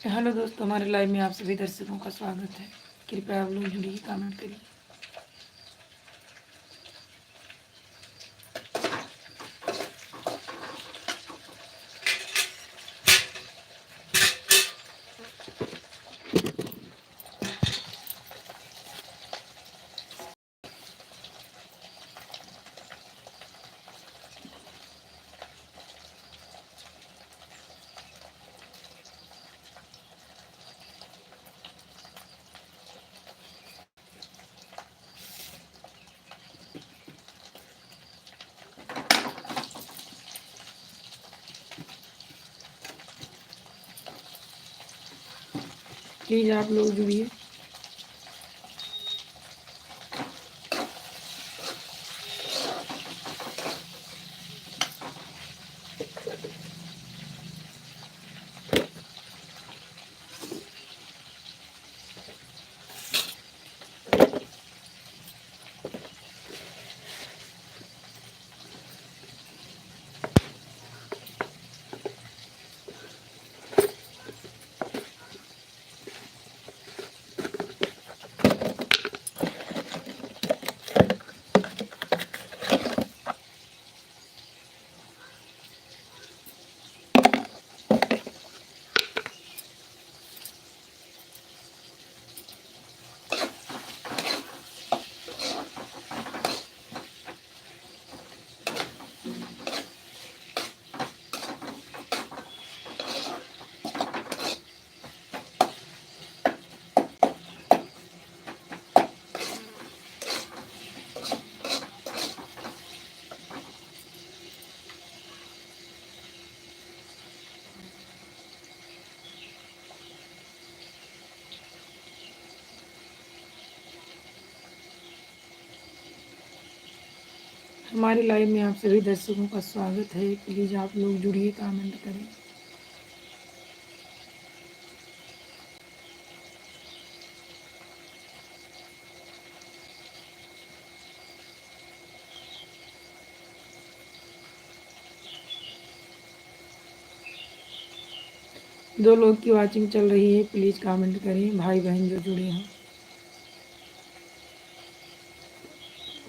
Hello दोस्तों, हमारे live में आप सभी दर्शकों का स्वागत है। कृपया आप लोग जुड़िए, कमेंट करिए। प्लीज़ आप लोग जुड़िए। हमारे लाइव में आप सभी दर्शकों का स्वागत है। प्लीज़ आप लोग जुड़िए, कमेंट करें। दो लोग की वाचिंग चल रही है, प्लीज़ कमेंट करें, भाई बहन जो जुड़े हैं।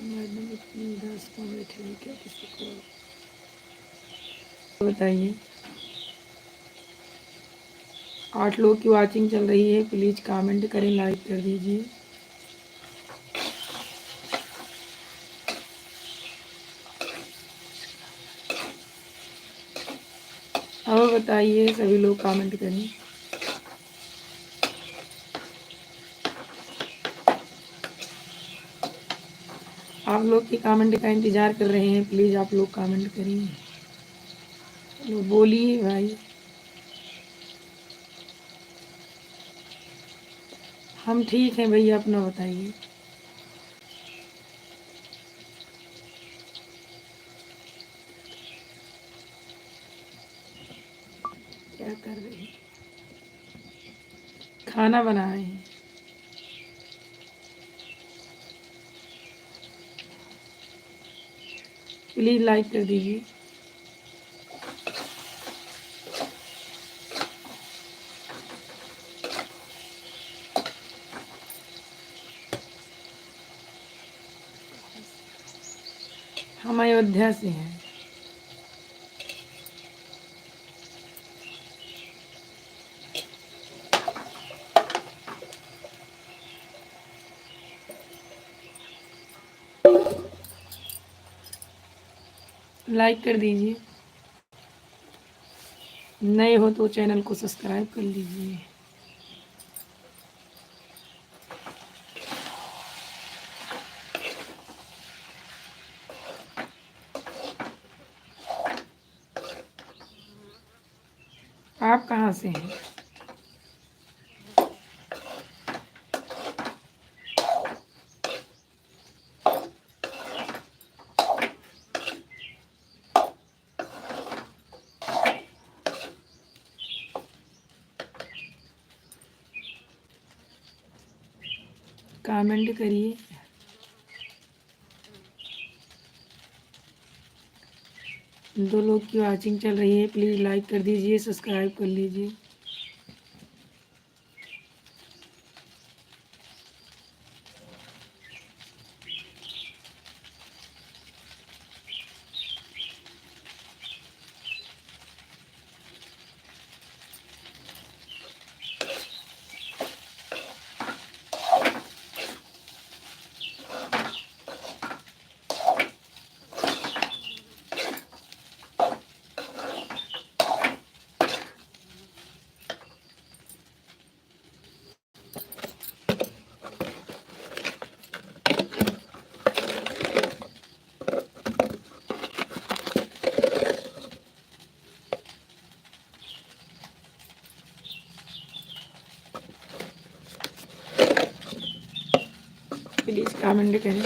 मैडम इतनी उदास क्यों बैठे हुए, क्या किसी को बताइए। 8 लोग की वाचिंग चल रही है, प्लीज़ कमेंट करें, लाइक कर दीजिए। अब बताइए, सभी लोग कमेंट करें। आप लोग की कमेंट का इंतज़ार कर रहे हैं, प्लीज़ आप लोग कमेंट करिए। चलो बोलिए भाई। हम ठीक हैं भैया, अपना बताइए। क्या कर रहे हैं? खाना बना रहे हैं। प्लीज़ लाइक कर दीजिए। हम अयोध्या से हैं। लाइक कर दीजिए, नए हो तो चैनल को सब्सक्राइब कर लीजिए। आप कहाँ से हैं? कमेंट करिए। दो लोग की वाचिंग चल रही है, प्लीज़ लाइक कर दीजिए, सब्सक्राइब कर लीजिए। कमेंट करें।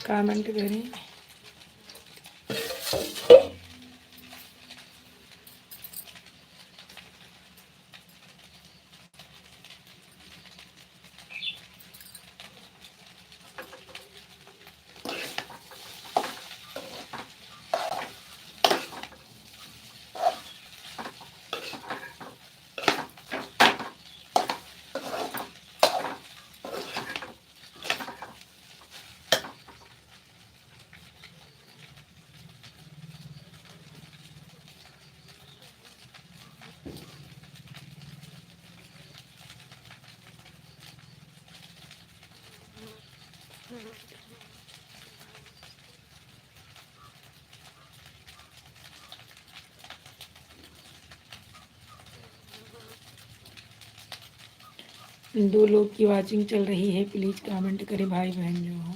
कमेंट करें। दो लोग की वाचिंग चल रही है, प्लीज कमेंट करें भाई बहन जो हो।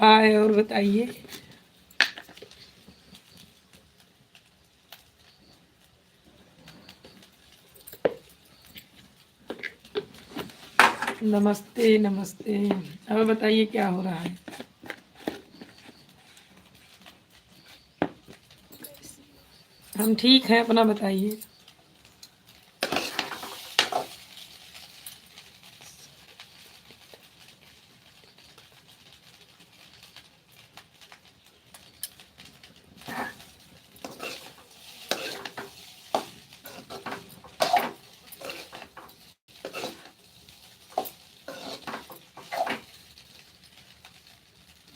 हाय और बताइए। नमस्ते नमस्ते। अब बताइए क्या हो रहा है। हम ठीक हैं, अपना बताइए।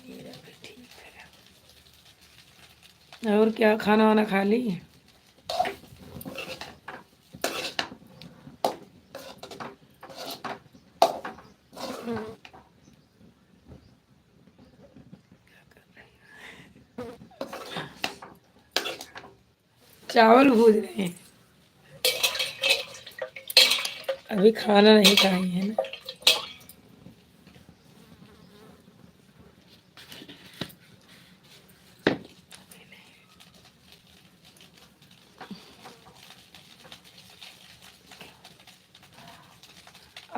मेरा भी ठीक है। और क्या, खाना वाना खा ली? चावल भूज रहे हैं, अभी खाना नहीं खाई है ना।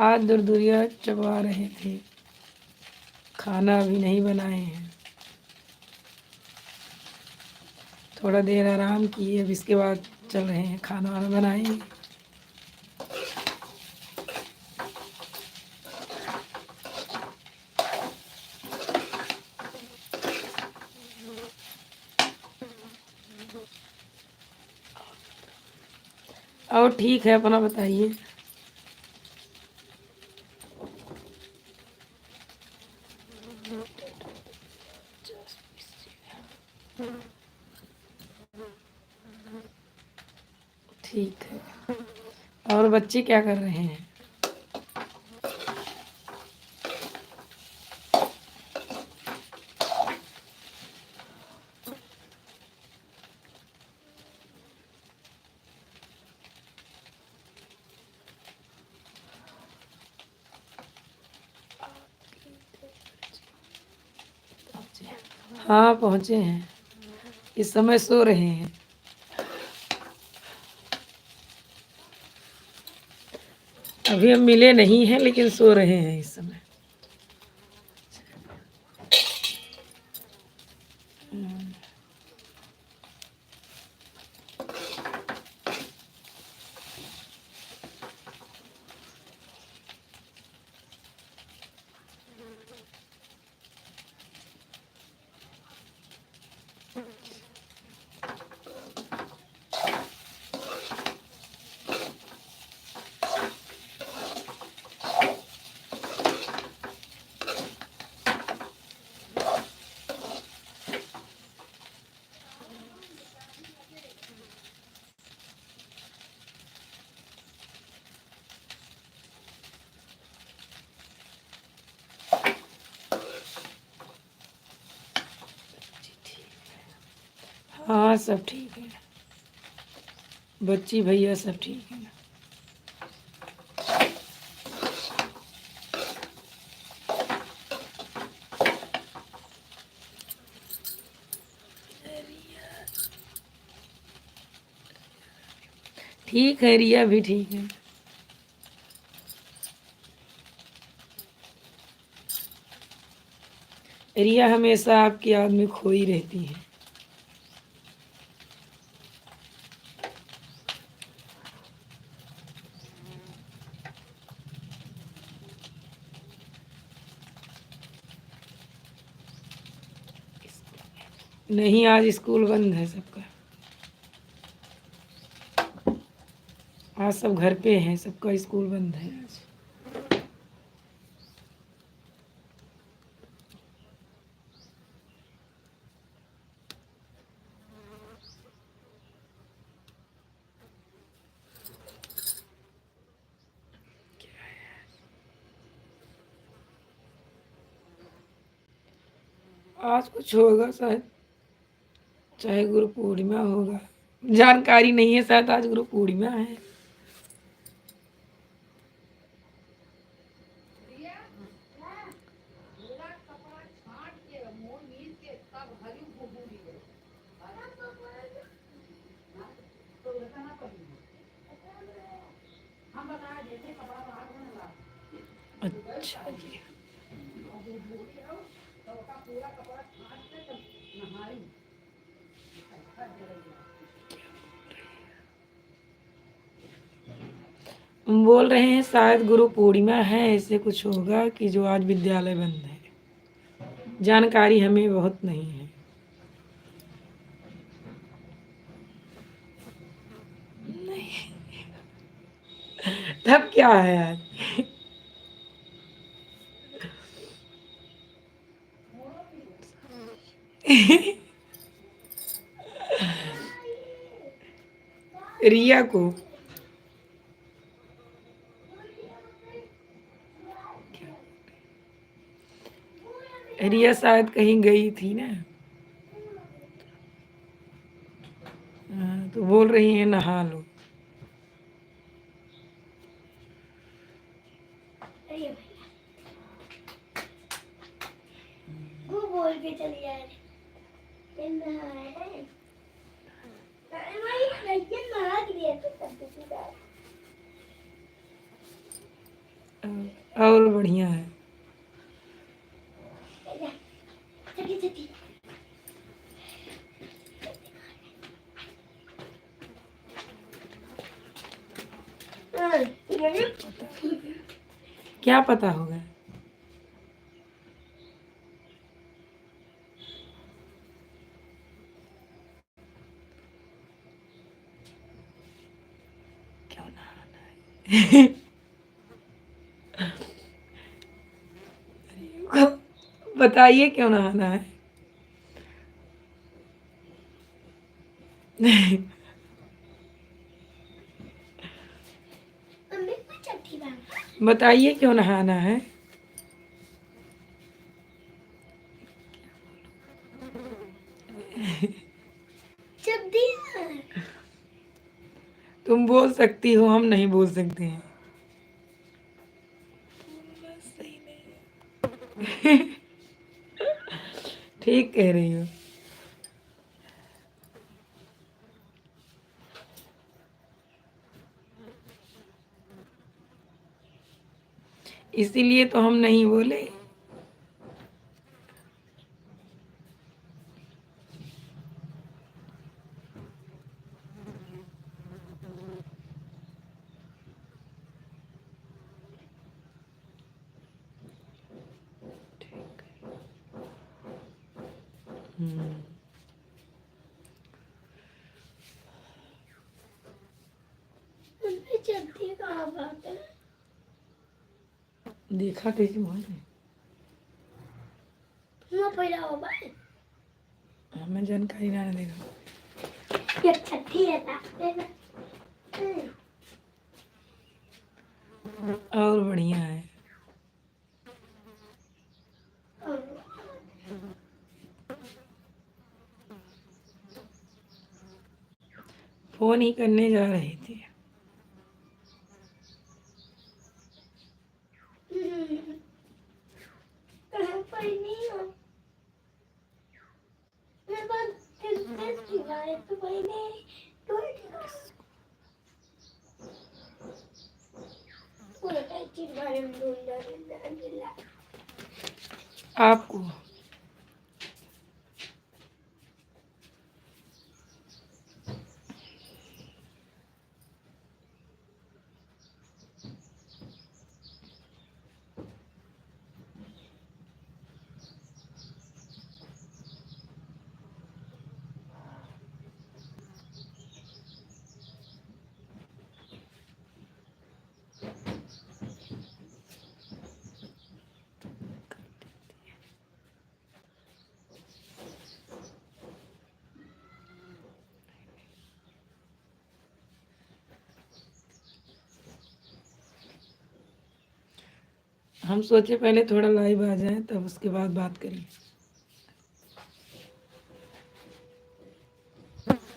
आज दुरदुरिया चबा रहे थे, खाना अभी नहीं बनाए हैं। थोड़ा देर आराम किए, अब इसके बाद चल रहे हैं, खाना वाना बनाएंगे। और ठीक है, अपना बताइए। ठीक है। और बच्चे क्या कर रहे हैं? हाँ, पहुँचे हैं, इस समय सो रहे हैं। अभी हम मिले नहीं हैं, लेकिन सो रहे हैं इस समय। हाँ, सब ठीक है, बच्ची भैया सब ठीक है। ठीक है, रिया भी ठीक है। रिया हमेशा आपकी याद में खोई रहती है। नहीं, आज स्कूल बंद है सबका। आज सब घर पे हैं, सबका स्कूल बंद है आज। आज कुछ होगा शायद, चाहे गुरु पूर्णिमा होगा, जानकारी नहीं है, शायद आज गुरु पूर्णिमा है। अच्छा जी। हम बोल रहे हैं शायद गुरु पूर्णिमा है, ऐसे कुछ होगा कि जो आज विद्यालय बंद है। जानकारी हमें बहुत नहीं है। तब क्या है आज? रिया को। रिया शायद कहीं गई थी ना। हाँ, तो बोल रही है नहा लो। अरे भैया वो बोल के चली जा रही है अरे भाई भैया नहा दिया तो तब भी और बढ़िया है। छठी छठी क्या पता होगा। क्यों नहाना है? बताइए क्यों नहाना है। मम्मी को छठी बांध बताइए क्यों नहाना है। जब दिया तुम बोल सकती हो, हम नहीं बोल सकते हैं। सही नहीं। ठीक कह रही हो। इसीलिए तो हम नहीं बोले। मम्मी छठी कहाँ बात है देखा कैसे वहां से। मैं पहला हो भाई हमें जानकारी ना देगा। ये छठी है ना और बढ़िया है। फोन ही करने जा रही थी। कोई नहीं हो मेरे पास टेस्ट है तो भाई ने तो पूरा टेस्ट बारे में ढूंढा आपको हम सोचे पहले थोड़ा लाइव आ जाए तब उसके बाद बात करें।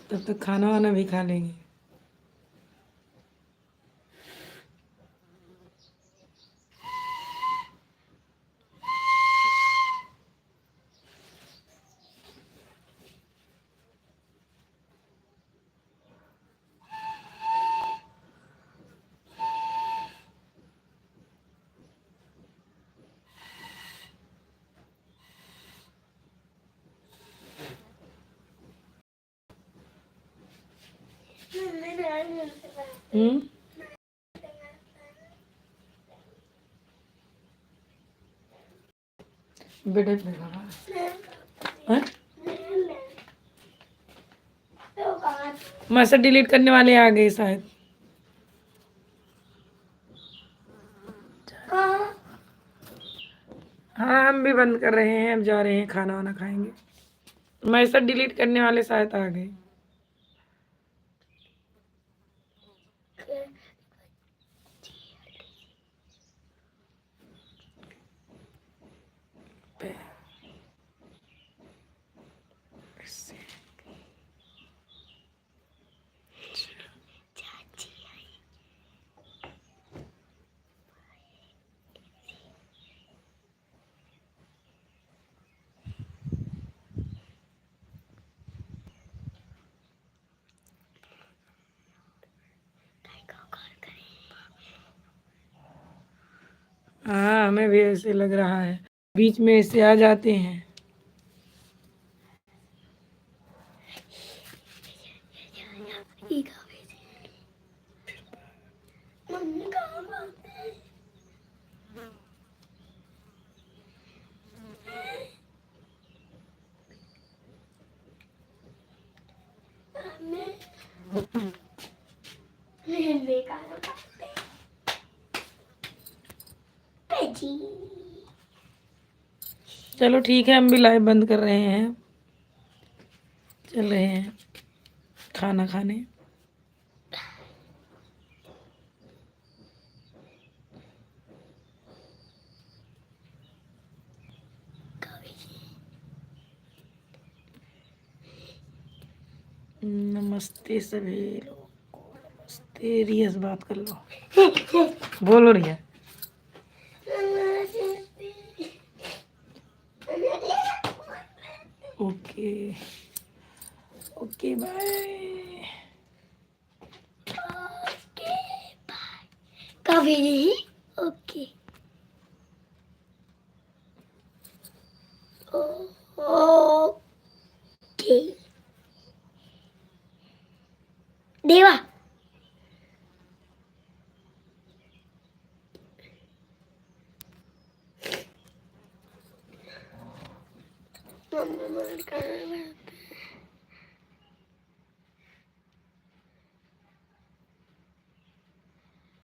तब तक खाना वाना भी खा लेंगे। हम्म। बेटे पे लगा। हैं? मैसेज डिलीट करने वाले आ गए शायद। हाँ हम भी बंद कर रहे हैं, अब जा रहे हैं खाना वाना खाएंगे। मैसेज डिलीट करने वाले शायद आ गए। पे ऐसे। हाँ हमें भी ऐसे लग रहा है, बीच में ऐसे आ जाते हैं। ये कहाँ भेजे? मम्मी कहाँ बात है? मैं बेकार करते पेची। चलो ठीक है, हम भी लाइव बंद कर रहे हैं, चल रहे हैं खाना खाने। नमस्ते सभी लोग को, नमस्ते। रिया से बात कर लो, बोलो रिया। Okay okay bye. कहाँ भेजे? ओके ओके देवा। मम्मी मार कर